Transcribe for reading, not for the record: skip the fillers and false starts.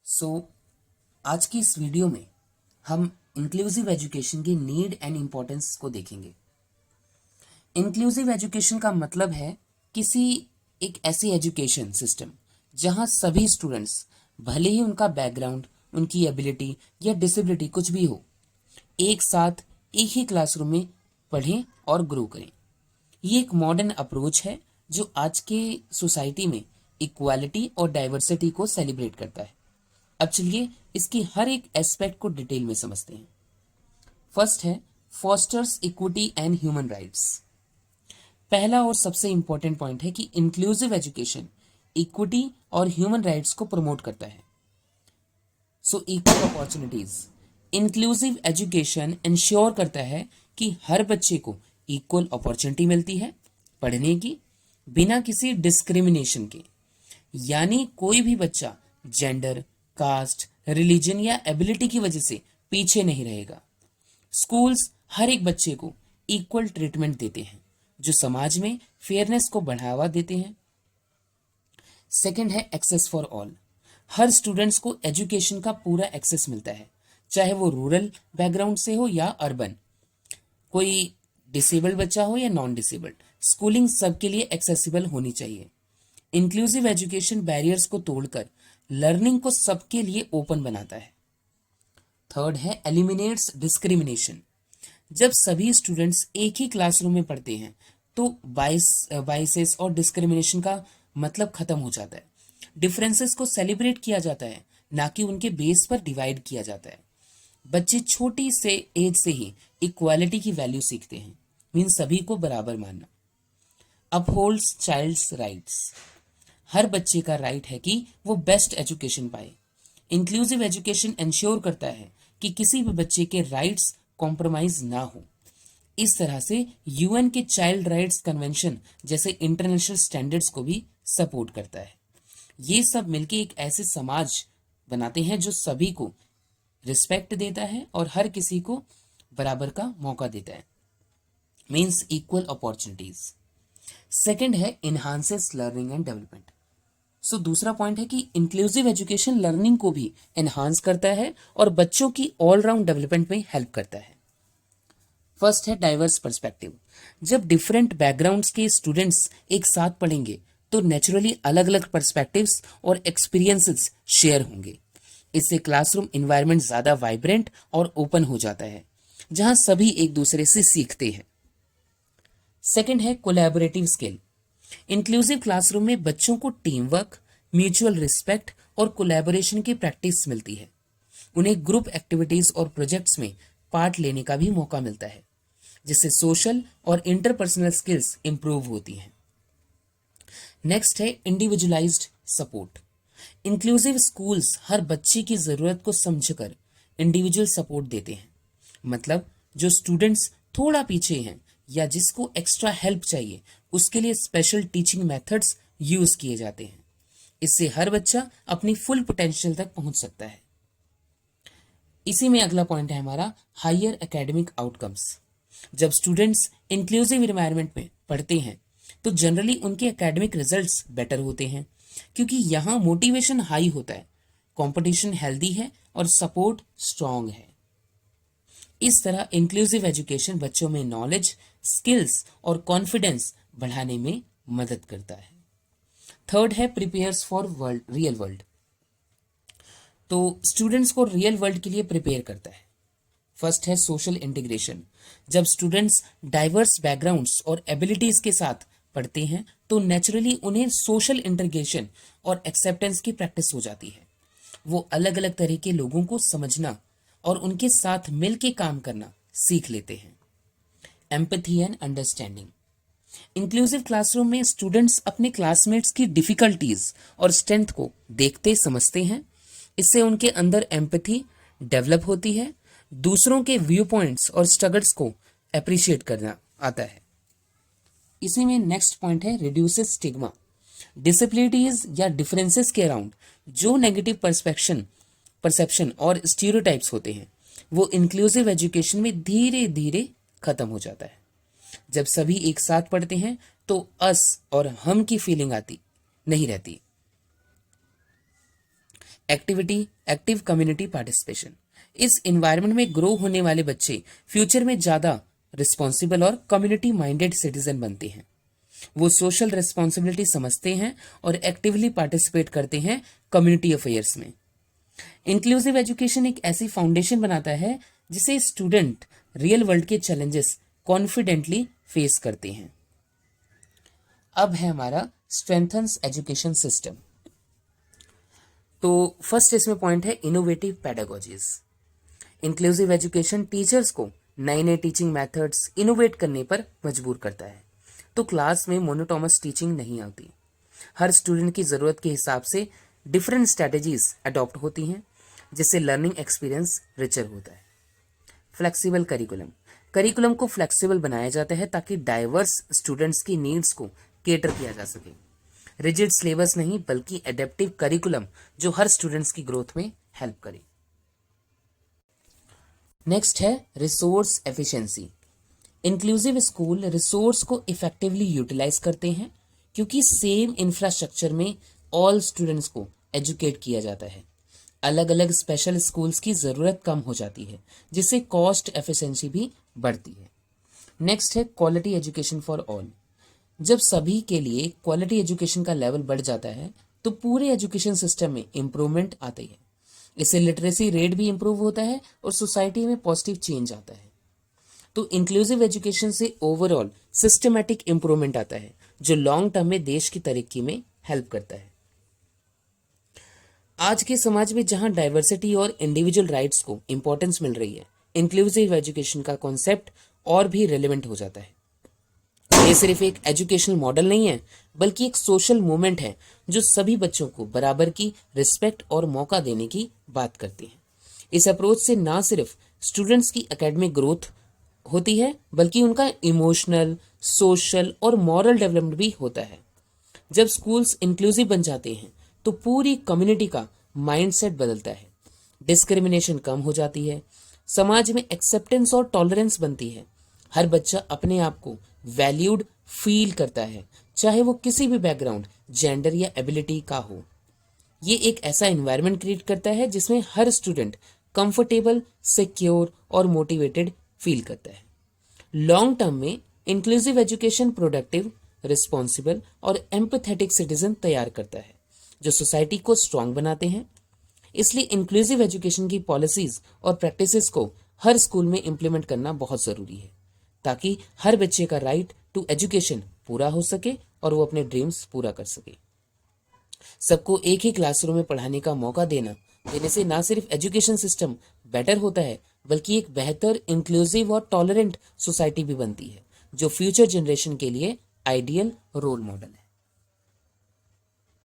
सो आज की इस वीडियो में हम इंक्लूसिव एजुकेशन की नीड एंड इम्पोर्टेंस को देखेंगे। इंक्लूसिव एजुकेशन का मतलब है किसी एक ऐसी एजुकेशन सिस्टम जहां सभी स्टूडेंट्स, भले ही उनका बैकग्राउंड, उनकी एबिलिटी या डिसेबिलिटी कुछ भी हो, एक साथ एक ही क्लासरूम में पढ़ें और ग्रो करें। ये एक मॉडर्न अप्रोच है जो आज के सोसाइटी में इक्वालिटी और डाइवर्सिटी को सेलिब्रेट करता है। अब चलिए इसकी हर एक एस्पेक्ट को डिटेल में समझते हैं। फर्स्ट है fosters equity and human rights. पहला और सबसे इंपॉर्टेंट पॉइंट है कि इंक्लूसिव एजुकेशन इक्विटी और ह्यूमन राइट्स को प्रमोट करता है। So equal opportunities. Inclusive education ensure करता है कि हर बच्चे को इक्वल अपॉर्चुनिटी मिलती है पढ़ने की, बिना किसी डिस्क्रिमिनेशन के। यानी कोई भी बच्चा जेंडर, कास्ट, रिलीजन या एबिलिटी की वजह से पीछे नहीं रहेगा। स्कूल्स हर एक बच्चे को इक्वल ट्रीटमेंट देते हैं जो समाज में फेयरनेस को बढ़ावा देते हैं। सेकंड है एक्सेस फॉर ऑल। हर स्टूडेंट्स को एजुकेशन का पूरा एक्सेस मिलता है, चाहे वो रूरल बैकग्राउंड से हो या अर्बन, कोई डिसेबल्ड बच्चा हो या नॉन डिसेबल्ड। स्कूलिंग सबके लिए एक्सेसिबल होनी चाहिए। इंक्लूसिव एजुकेशन बैरियर्स को तोड़कर लर्निंग को सबके लिए ओपन बनाता है। थर्ड है एलिमिनेट्स डिस्क्रिमिनेशन। जब सभी स्टूडेंट्स एक ही क्लासरूम में पढ़ते हैं तो बाइसेस और डिस्क्रिमिनेशन का मतलब खत्म हो जाता है। डिफरेंसेस को सेलिब्रेट किया जाता है, ना कि उनके बेस पर डिवाइड किया जाता है। बच्चे छोटी से एज से ही इक्वालिटी की वैल्यू सीखते हैं, मीन सभी को बराबर मानना। Upholds child's rights. हर बच्चे का राइट है कि वो बेस्ट एजुकेशन पाए। इंक्लूसिव एजुकेशन इंश्योर करता है कि किसी भी बच्चे के राइट्स कॉम्प्रोमाइज ना हो। इस तरह से यूएन के चाइल्ड राइट्स कन्वेंशन जैसे इंटरनेशनल स्टैंडर्ड्स को भी सपोर्ट करता है। ये सब मिलके एक ऐसे समाज बनाते हैं जो सभी को रिस्पेक्ट देता है और हर किसी को बराबर का मौका देता है, मीन्स इक्वल अपॉर्चुनिटीज। सेकेंड है इनहांसेस लर्निंग एंड डेवलपमेंट। सो दूसरा पॉइंट है कि इंक्लूसिव एजुकेशन लर्निंग को भी एनहांस करता है और बच्चों की ऑलराउंड डेवलपमेंट में हेल्प करता है। फर्स्ट है डाइवर्स पर्सपेक्टिव। जब डिफरेंट बैकग्राउंड्स के स्टूडेंट्स एक साथ पढ़ेंगे तो नेचुरली अलग अलग पर्सपेक्टिव्स और एक्सपीरियंसेस शेयर होंगे। इससे क्लासरूम इन्वायरमेंट ज्यादा वाइब्रेंट और ओपन हो जाता है, जहां सभी एक दूसरे से सीखते हैं। सेकेंड है कोलैबोरेटिव स्किल। इंक्लूसिव क्लासरूम में बच्चों को टीम वर्क, म्यूचुअल रिस्पेक्ट और कोलैबोरेशन की प्रैक्टिस मिलती है। उन्हें ग्रुप एक्टिविटीज और प्रोजेक्ट्स में पार्ट लेने का भी मौका मिलता है, जिससे सोशल और इंटरपर्सनल स्किल्स इंप्रूव होती हैं। नेक्स्ट है इंडिविजुअलाइज्ड सपोर्ट। इंक्लूसिव स्कूल्स हर बच्चे की जरूरत को समझकर इंडिविजुअल सपोर्ट देते हैं। मतलब जो स्टूडेंट्स थोड़ा पीछे हैं या जिसको एक्स्ट्रा हेल्प चाहिए, उसके लिए स्पेशल टीचिंग मेथड्स यूज किए जाते हैं। इससे हर बच्चा अपनी फुल पोटेंशियल तक पहुंच सकता है। इसी में अगला पॉइंट है हमारा हायर एकेडमिक आउटकम्स। जब स्टूडेंट्स इंक्लूसिव एनवायरनमेंट में पढ़ते हैं तो जनरली उनके एकेडमिक रिजल्ट्स बेटर होते हैं, क्योंकि यहाँ मोटिवेशन हाई होता है, कंपटीशन हेल्दी है और सपोर्ट स्ट्रांग है। इस तरह इंक्लूसिव एजुकेशन बच्चों में नॉलेज, स्किल्स और कॉन्फिडेंस बढ़ाने में मदद करता है। थर्ड है प्रिपेयर्स फॉर रियल वर्ल्ड। तो स्टूडेंट्स को रियल वर्ल्ड के लिए प्रिपेयर करता है। फर्स्ट है सोशल इंटीग्रेशन। जब स्टूडेंट्स डाइवर्स बैकग्राउंड्स और एबिलिटीज के साथ पढ़ते हैं तो नेचुरली उन्हें सोशल इंटीग्रेशन और एक्सेप्टेंस की प्रैक्टिस हो जाती है। वो अलग अलग तरह के लोगों को समझना और उनके साथ मिलकर काम करना सीख लेते हैं। Empathy and understanding. Inclusive classroom में स्टूडेंट्स अपने क्लासमेट्स की डिफिकल्टीज और स्ट्रेंथ को देखते समझते हैं। इससे उनके अंदर एम्पैथी डेवलप होती है, दूसरों के व्यू पॉइंट्स और स्ट्रगल्स को अप्रिशिएट करना आता है। इसी में नेक्स्ट पॉइंट है रिड्यूसेस स्टिग्मा। डिसेबिलिटीज या डिफरेंसेस के अराउंड जो नेगेटिव परसेप्शन और स्टीरियोटाइप्स होते हैं, वो इंक्लूसिव एजुकेशन में धीरे धीरे खत्म हो जाता है। जब सभी एक साथ पढ़ते हैं तो अस और हम की फीलिंग आती नहीं रहती। Activity, active community participation. इस इन्वायरमेंट में ग्रो होने वाले बच्चे फ्यूचर में ज्यादा रिस्पॉन्सिबल और कम्युनिटी माइंडेड सिटीजन बनते हैं। वो सोशल रिस्पॉन्सिबिलिटी समझते हैं और एक्टिवली पार्टिसिपेट करते हैं कम्युनिटी अफेयर्स में। इंक्लूसिव एजुकेशन एक ऐसी फाउंडेशन बनाता है जिसे स्टूडेंट रियल वर्ल्ड के चैलेंजेस कॉन्फिडेंटली फेस करते हैं। अब है हमारा स्ट्रेंथन्स एजुकेशन सिस्टम। तो फर्स्ट इसमें पॉइंट है इनोवेटिव पेडागोजीज। इंक्लूसिव एजुकेशन टीचर्स को नए नए टीचिंग मेथड्स इनोवेट करने पर मजबूर करता है। तो क्लास में मोनोटोनस टीचिंग नहीं आती, हर स्टूडेंट की ज़रूरत के हिसाब से डिफरेंट स्ट्रैटेजीज अडॉप्ट होती हैं, जिससे लर्निंग एक्सपीरियंस रिचर होता है। फ्लेक्सिबल करिकुलम, करिकुलम को फ्लेक्सिबल बनाया जाता है ताकि डाइवर्स स्टूडेंट्स की नीड्स को केटर किया जा सके। रिजिड सिलेबस नहीं बल्कि एडेप्टिव करिकुलम जो हर स्टूडेंट्स की ग्रोथ में हेल्प करे। नेक्स्ट है resource efficiency. Inclusive school resource को इफेक्टिवली यूटिलाइज करते हैं क्योंकि सेम इंफ्रास्ट्रक्चर में ऑल स्टूडेंट्स को एजुकेट किया जाता है। अलग अलग स्पेशल स्कूल्स की ज़रूरत कम हो जाती है, जिससे कॉस्ट एफिशिएंसी भी बढ़ती है। नेक्स्ट है क्वालिटी एजुकेशन फॉर ऑल। जब सभी के लिए क्वालिटी एजुकेशन का लेवल बढ़ जाता है तो पूरे एजुकेशन सिस्टम में इम्प्रूवमेंट आती है। इससे लिटरेसी रेट भी इम्प्रूव होता है और सोसाइटी में पॉजिटिव चेंज आता है। तो इंक्लूसिव एजुकेशन से ओवरऑल सिस्टमैटिक इम्प्रूवमेंट आता है जो लॉन्ग टर्म में देश की तरक्की में हेल्प करता है। आज के समाज में जहां डाइवर्सिटी और इंडिविजुअल राइट्स को इंपॉर्टेंस मिल रही है, इंक्लूसिव एजुकेशन का कॉन्सेप्ट और भी रेलेवेंट हो जाता है। ये सिर्फ एक एजुकेशनल मॉडल नहीं है बल्कि एक सोशल मूवमेंट है जो सभी बच्चों को बराबर की रिस्पेक्ट और मौका देने की बात करती है। इस अप्रोच से ना सिर्फ स्टूडेंट्स की एकेडमिक ग्रोथ होती है बल्कि उनका इमोशनल, सोशल और मॉरल डेवलपमेंट भी होता है। जब स्कूल्स इंक्लूसिव बन जाते हैं तो पूरी कम्युनिटी का माइंडसेट बदलता है, डिस्क्रिमिनेशन कम हो जाती है, समाज में एक्सेप्टेंस और टॉलरेंस बनती है। हर बच्चा अपने आप को वैल्यूड फील करता है, चाहे वो किसी भी बैकग्राउंड, जेंडर या एबिलिटी का हो। ये एक ऐसा एनवायरनमेंट क्रिएट करता है जिसमें हर स्टूडेंट कंफर्टेबल, सिक्योर और मोटिवेटेड फील करता है। लॉन्ग टर्म में इंक्लूसिव एजुकेशन प्रोडक्टिव, रिस्पॉन्सिबल और एम्पैथेटिक सिटीजन तैयार करता है जो सोसाइटी को स्ट्रांग बनाते हैं। इसलिए इंक्लूसिव एजुकेशन की पॉलिसीज और प्रैक्टिसेस को हर स्कूल में इम्प्लीमेंट करना बहुत ज़रूरी है ताकि हर बच्चे का राइट टू एजुकेशन पूरा हो सके और वो अपने ड्रीम्स पूरा कर सके। सबको एक ही क्लासरूम में पढ़ाने का मौका देने से ना सिर्फ एजुकेशन सिस्टम बेटर होता है बल्कि एक बेहतर, इंक्लूसिव और टॉलरेंट सोसाइटी भी बनती है जो फ्यूचर जनरेशन के लिए आइडियल रोल मॉडल है।